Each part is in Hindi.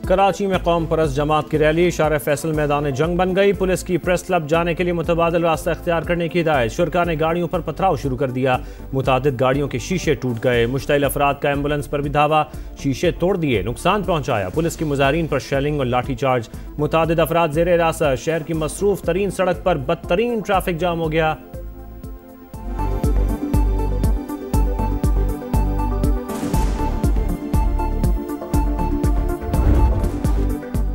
कराची में कौम परस्त जमात की रैली शार फैसल मैदान जंग बन गई। पुलिस की प्रेस क्लब जाने के लिए मुतबादिल रास्ता इख्तियार करने की हिदायत। शुरका ने गाड़ियों पर पथराव शुरू कर दिया। मुतादिद गाड़ियों के शीशे टूट गए। मुश्तइल अफराद का एम्बुलेंस पर भी धावा, शीशे तोड़ दिए, नुकसान पहुंचाया। पुलिस की मुजाहिरीन पर शेलिंग और लाठी चार्ज। मुतादिद अफराद जेर हिरासत। शहर की मसरूफ तरीन सड़क पर बदतरीन ट्रैफिक जाम हो गया।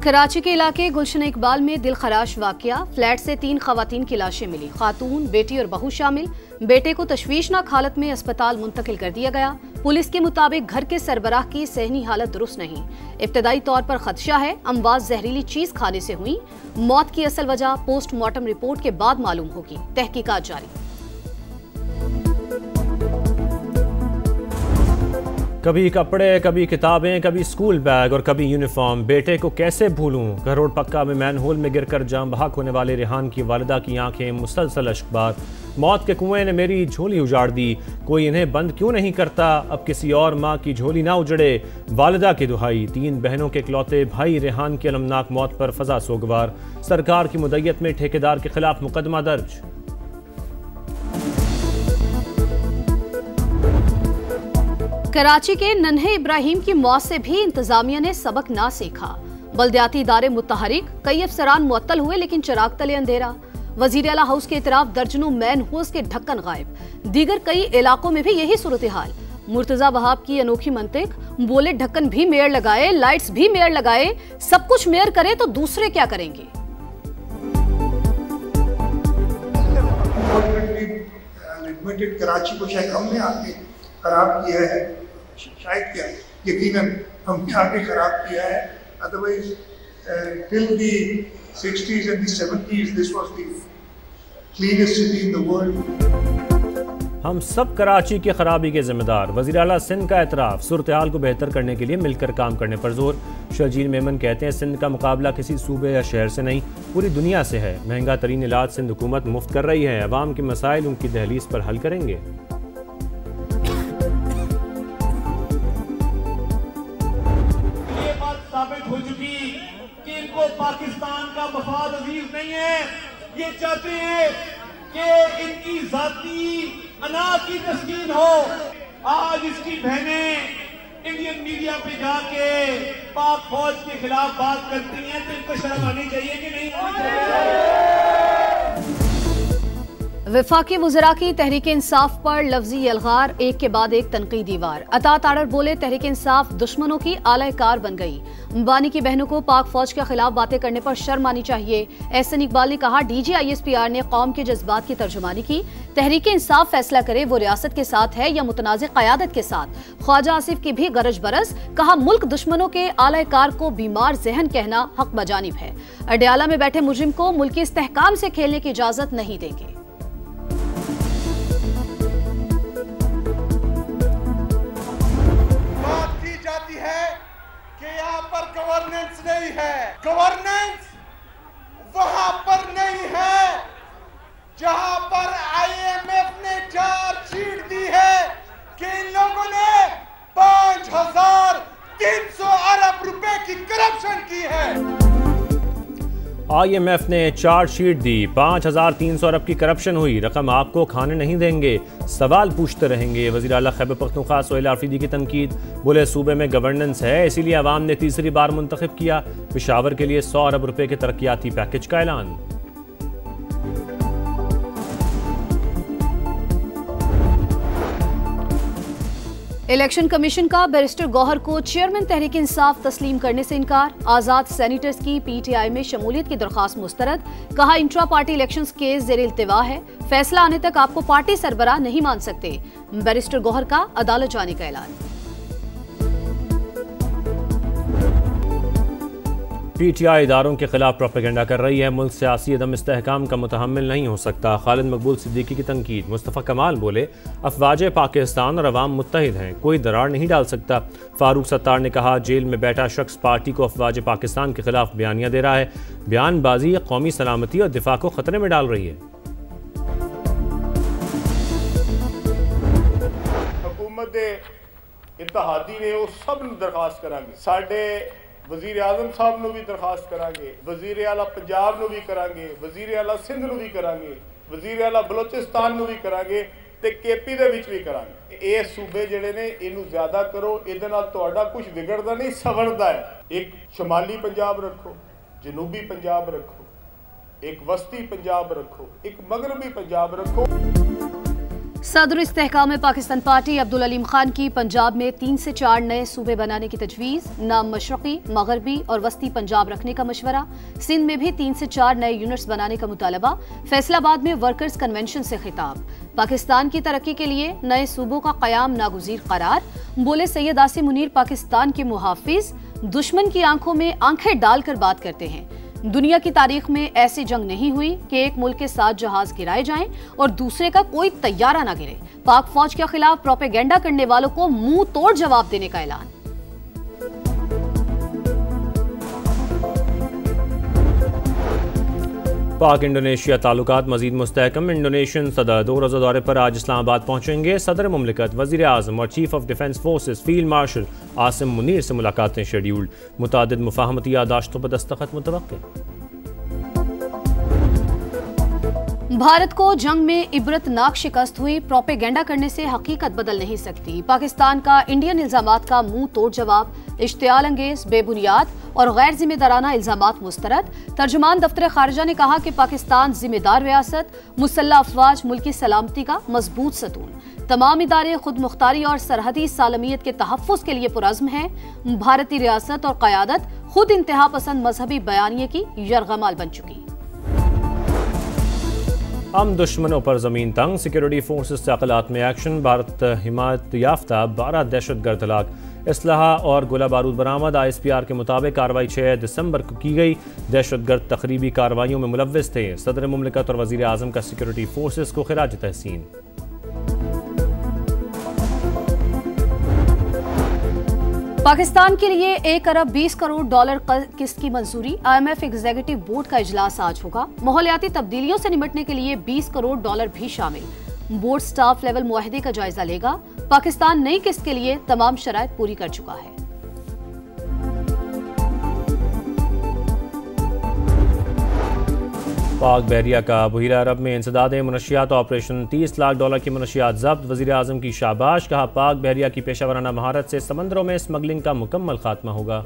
कराची के इलाके गुलशन इकबाल में दिल खराश वाकया। फ्लैट से 3 खवातीन की लाशें मिली। खातून, बेटी और बहू शामिल। बेटे को तशवीशनाक हालत में अस्पताल मुंतकिल कर दिया गया। पुलिस के मुताबिक घर के सरबराह की सहनी हालत दुरुस्त नहीं। इब्तदाई तौर पर खदशा है अमवात जहरीली चीज खाने से हुई। मौत की असल वजह पोस्टमार्टम रिपोर्ट के बाद मालूम होगी। तहकीकात जारी। कभी कपड़े, कभी किताबें, कभी स्कूल बैग और कभी यूनिफॉर्म। बेटे को कैसे भूलूं। करोड़ पक्का में मैनहोल में गिरकर जाम बहक होने वाले रेहान की वालिदा की आंखें मुसलसल अश्कबार। मौत के कुएं ने मेरी झोली उजाड़ दी। कोई इन्हें बंद क्यों नहीं करता। अब किसी और माँ की झोली ना उजड़े। वालिदा की दुहाई। 3 बहनों के इकलौते भाई रेहान की अलमनाक मौत पर फजा सोगवार। सरकार की मुद्दत में ठेकेदार के खिलाफ मुकदमा दर्ज। कराची के नन्हे इब्राहिम की मौत से भी इंतजामिया ने सबक ना सीखा। बल्दियाती इदारे मुतहरिक, कई अफसरान मुअत्तल हुए लेकिन चिराग तले अंधेरा। वजीर आला हाउस के इतराफ दर्जनों मैन होस के ढक्कन गायब। दीगर कई इलाकों में भी यही सूरत हाल। मुर्तजा वहाब की अनोखी मंतिक, बोले ढक्कन भी मेयर लगाए, लाइट्स भी मेयर लगाए, सब कुछ मेयर करे तो दूसरे क्या करेंगे। कराची को शायद हमने आके खराब किया है, शायद क्या यकीनन हमने आके खराब किया है। Otherwise till the 60s and the 70s this was the cleanest city in the world। हम सब कराची की खराबी के जिम्मेदार। वज़ीर आला सिंध का एतराफ़। सूरत हाल को बेहतर करने के लिए मिलकर काम करने पर जोर। शर्जील मेमन कहते हैं सिंध का मुकाबला किसी सूबे या शहर से नहीं पूरी दुनिया से है। महंगा तरीन इलाज सिंध हुकूमत मुफ्त कर रही है। अवाम के मसाइल उनकी दहलीज पर हल करेंगे। साबित हो चुकी कि इनको पाकिस्तान का मफाद अजीज नहीं है। ये चाहते हैं कि इनकी जाती अना की तस्कीन हो। आज इसकी बहनें इंडियन मीडिया पे जाके पाक फौज के खिलाफ बात करती हैं तो इनको शर्म आनी चाहिए कि नहीं आनी चाहिए। वफाकी वज़रा की तहरीक इंसाफ पर लफ्जी यलगार, एक के बाद एक तनकीदी वार। अता ताड़र बोले तहरीक इंसाफ दुश्मनों की आलाकार बन गई। अंबानी की बहनों को पाक फौज के खिलाफ बातें करने पर शर्म आनी चाहिए। एहसन इकबाल ने कहा डीजी ISPR ने कौम के जज्बात की तर्जुमानी की। तहरीक इंसाफ फैसला करे वो रियासत के साथ है या मुतनाज़ क़यादत के साथ। ख्वाजा आसिफ की भी गरज बरस। कहा मुल्क दुश्मनों के आलाकार को बीमार जहन कहना हक बजानिब है। अडयाला में बैठे मुजरिम को मुल्की इस्तेहकाम से खेलने की इजाजत नहीं देंगे। गवर्नेंस नहीं है, गवर्नेंस वहां पर नहीं है जहां पर IMF ने चार्जशीट दी है कि इन लोगों ने 5,300 अरब रुपए की करप्शन की है। IMF ने चार्जशीट दी, 5,300 अरब की करप्शन हुई। रकम आपको खाने नहीं देंगे, सवाल पूछते रहेंगे। वज़ीर आला खैबर पख्तूनख्वा सोहेल आफरीदी की तनकीद। बोले सूबे में गवर्नेंस है इसीलिए अवाम ने तीसरी बार मुंतखब किया। पेशावर के लिए 100 अरब रुपए के तरक्याती पैकेज का ऐलान। इलेक्शन कमीशन का बैरिस्टर गौहर को चेयरमैन तहरीक इंसाफ तस्लीम करने से इनकार। आजाद सेनेटर्स की PTI में शमूलियत की दरख्वास्त मुस्तरद। कहा इंट्रा पार्टी इलेक्शंस केस ज़ेर इल्तिवा है, फैसला आने तक आपको पार्टी सरबराह नहीं मान सकते। बैरिस्टर गौहर का अदालत जाने का ऐलान। PTI इदारों के खिलाफ प्रोपेगेंडा कर रही है। मुल्क सियासी अदम इस्तेहकाम का मुतहम्मिल नहीं हो सकता। खालिद मकबूल सिद्दीकी की तनकीद। मुस्तफ़ा कमाल बोले अफवाज पाकिस्तान और अवाम मुत्तहिद हैं, कोई दरार नहीं डाल सकता। फारूक सत्तार ने कहा जेल में बैठा शख्स पार्टी को अफवाज पाकिस्तान के खिलाफ बयानियां दे रहा है। बयानबाजी कौमी सलामती और दिफा को खतरे में डाल रही है। हुकूमत इत्तेहादी ने वो सब दरखास्त करांगे साढ़े वजीर आजम साहब ਨੂੰ भी दरखास्त करांगे, वजीर आला पंजाब ਨੂੰ भी करांगे, वजीर आला सिंध ਨੂੰ भी करांगे, वजीर आला बलोचिस्तान ਨੂੰ भी करांगे ਤੇ केपी ਦੇ ਵਿੱਚ ਵੀ करांगे। ਇਹ ਸੂਬੇ ਜਿਹੜੇ ਨੇ ਇਹਨੂੰ ਜ਼ਿਆਦਾ ਕਰੋ, ਇਹਦੇ ਨਾਲ ਤੁਹਾਡਾ ਕੁਝ ਵਿਗੜਦਾ ਨਹੀਂ, ਸਵਰਦਾ ਹੈ। ਇੱਕ ਸ਼ਮਾਲੀ ਪੰਜਾਬ ਰੱਖੋ, ਜਨੂਬੀ ਪੰਜਾਬ ਰੱਖੋ, एक वस्ती पंजाब रखो, एक मगरबी पंजाब रखो। सदर इस्तेहकाम में पाकिस्तान पार्टी अब्दुल अलीम खान की पंजाब में 3 से 4 नए सूबे बनाने की तजवीज़, नाम मशरक़ी, मगरबी और वस्ती पंजाब रखने का मशवरा। सिंध में भी 3 से 4 नए यूनिट्स बनाने का मुतालबा। फैसलाबाद में वर्कर्स कन्वेंशन से खिताब। पाकिस्तान की तरक्की के लिए नए सूबों का क़याम नागुज़ीर करार। बोले सैयद आसिम मुनीर पाकिस्तान के मुहाफिज, दुश्मन की आंखों में आंखें डालकर बात करते हैं। दुनिया की तारीख में ऐसी जंग नहीं हुई कि एक मुल्क के 7 जहाज गिराए जाएं और दूसरे का कोई तैयारा ना गिरे। पाक फौज के खिलाफ प्रोपेगेंडा करने वालों को मुंह तोड़ जवाब देने का ऐलान। पाक इंडोनेशिया ताल्लुकात मजीद मुस्तहकम। इंडोनेशियन सदर 2 रोज़ा दौरे पर आज इस्लामाबाद पहुंचेंगे। सदर मुमलिकत, वज़ीर आज़म और chief of defence forces field marshal Asim Munir से मुलाकातें शेड्यूल्ड। मुतादिद मुफाहमती यादाश्तों पर दस्तखत मुतवक्किल। भारत को जंग में इबरतनाक शिकस्त हुई। प्रोपेगेंडा करने से हकीकत बदल नहीं सकती। पाकिस्तान का इंडियन इल्जामात का मुंह तोड़ जवाब। इश्तियाल अंगेज, बेबुनियाद और गैर जिम्मेदाराना इल्जामात मुस्तरद। तर्जुमान दफ्तर खारजा ने कहा कि पाकिस्तान जिम्मेदार रियासत, मुसल्लह अफवाज मुल्की सलामती का मजबूत सतून। तमाम इदारे खुद मुख्तारी और सरहदी सालमियत के तहफ़्फ़ुज़ के लिए पुरज़्म हैं। भारतीय रियासत और क़यादत खुद इंतहा पसंद मजहबी बयानिए की यरगमाल बन चुकी। हम दुश्मनों पर ज़मीन तंग। सिक्योरिटी फोर्सेस से अक़लात में एक्शन। भारत हिमायत याफ्ता 12 दहशतगर्द हलाक। इसलाहा और गोला बारूद बरामद। ISPR के मुताबिक कार्रवाई 6 दिसंबर को की गई। दहशतगर्द तकरीबी कार्रवाइयों में मुलव्विस थे। सदर मुमलिकत और वज़ीर आज़म का सिक्योरिटी फोर्सेस को खिराज तहसीन। पाकिस्तान के लिए 1 अरब 20 करोड़ डॉलर किस्त की मंजूरी। IMF एग्जीक्यूटिव बोर्ड का इजलास आज होगा। माहौलियाती तब्दीलियों से निपटने के लिए 20 करोड़ डॉलर भी शामिल। बोर्ड स्टाफ लेवल मुआहदे का जायजा लेगा। पाकिस्तान नई किस्त के लिए तमाम शराइत पूरी कर चुका है। पाक बहरिया का बहीरा अरब में इंसदाद मनशियात ऑपरेशन। 30 लाख डॉलर की मनशियात जब्त। वज़ीर आज़म की शाबाश। कहा पाक बहरिया की पेशा वराना महारत से समंदरों में स्मगलिंग का मुकम्मल खात्मा होगा।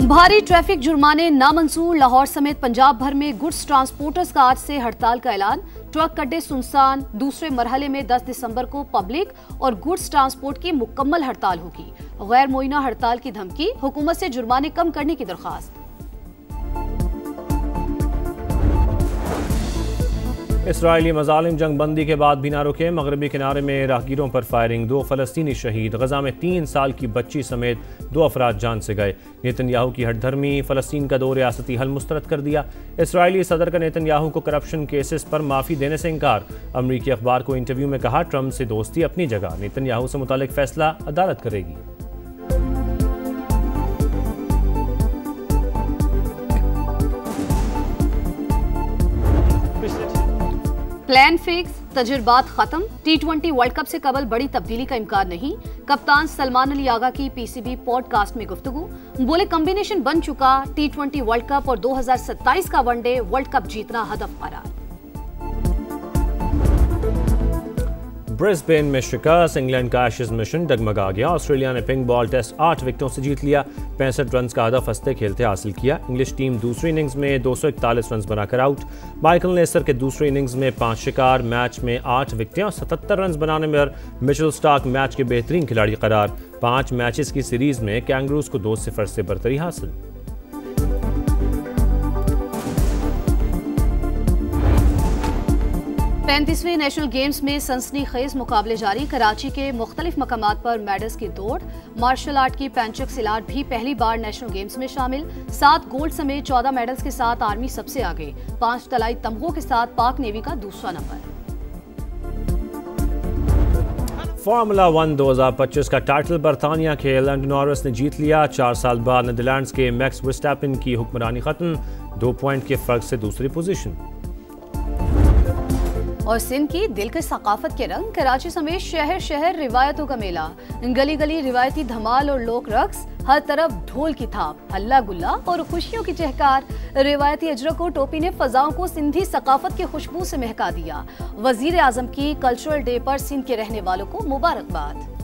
भारी ट्रैफिक जुर्माने नामंजूर। लाहौर समेत पंजाब भर में गुड्स ट्रांसपोर्टर्स का आज से हड़ताल का ऐलान। ट्रक अड्डे सुनसान। दूसरे मरहले में 10 दिसंबर को पब्लिक और गुड्स ट्रांसपोर्ट की मुकम्मल हड़ताल होगी। गैर मुइना हड़ताल की धमकी। हुकूमत से जुर्माने कम करने की दरख्वास्त। इसराइली मजालिम जंग बंदी के बाद भी ना रुके। मगरबी किनारे में राहगीरों पर फायरिंग। 2 फ़लस्तीनी शहीद। गजा में 3 साल की बच्ची समेत 2 अफराद जान से गए। नेतन्याहू की हटधर्मी। फ़लस्तीन का 2 रियासती हल मुस्तरद कर दिया। इसराइली सदर का नेतन्याहू को करप्शन केसेस पर माफ़ी देने से इनकार। अमरीकी अखबार को इंटरव्यू में कहा ट्रंप से दोस्ती अपनी जगह, नेतन्याहू से मुतालिक फैसला अदालत करेगी। प्लान फिक्स, तजुर्बात खत्म। T20 वर्ल्ड कप से कबल बड़ी तब्दीली का इम्कान नहीं। कप्तान सलमान अली आगा की PCB पॉडकास्ट में गुफ्तगू। बोले कॉम्बिनेशन बन चुका। T20 वर्ल्ड कप और 2027 का वनडे वर्ल्ड कप जीतना हदफ करार। ब्रिस्बेन में शिकस्त। इंग्लैंड का एशेज मिशन डगमगा गया। ऑस्ट्रेलिया ने पिंक बॉल टेस्ट 8 विकेटों से जीत लिया। 65 रन का हदफ हंसते खेलते हासिल किया। इंग्लिश टीम दूसरी इनिंग्स में 241 रन बनाकर आउट। माइकल नेसर के दूसरी इनिंग्स में 5 शिकार। मैच में 8 विकेटें और 77 रन बनाने में मिचेल स्टार्क मैच के बेहतरीन खिलाड़ी करार। 5 मैचेस की सीरीज में कैंगरूज को 2-0 से बरतरी हासिल। 35वें नेशनल गेम्स में सनसनीखेज मुकाबले जारी। कराची के मुख्तलिफ मकामात पर मेडल्स की दौड़। मार्शल आर्ट की पैंचक सिलाट भी पहली बार नेशनल गेम्स में शामिल। 7 गोल्ड समेत 14 मेडल्स के साथ आर्मी सबसे आगे। 5 तलाई तमगों के साथ पाक नेवी का दूसरा नंबर। फार्मूला 1 2025 का टाइटल बरतानिया के लैंडो नॉरिस ने जीत लिया। 4 साल बाद नीदरलैंड्स के मैक्स वर्स्टैपेन की हुक्मरानी खत्म। 2 पॉइंट के फर्क से दूसरी पोजीशन। और सिंध की दिल की सकाफत के रंग। कराची समेत शहर शहर रिवायतों का मेला, गली गली रिवायती धमाल और लोक रक्स, हर तरफ ढोल की थाप, हल्ला गुल्ला और खुशियों की चहकार। रिवायती अजरक और टोपी ने फजाओं को सिंधी सकाफत की खुशबू से महका दिया। वजीर आजम की कल्चरल डे पर सिंध के रहने वालों को मुबारकबाद।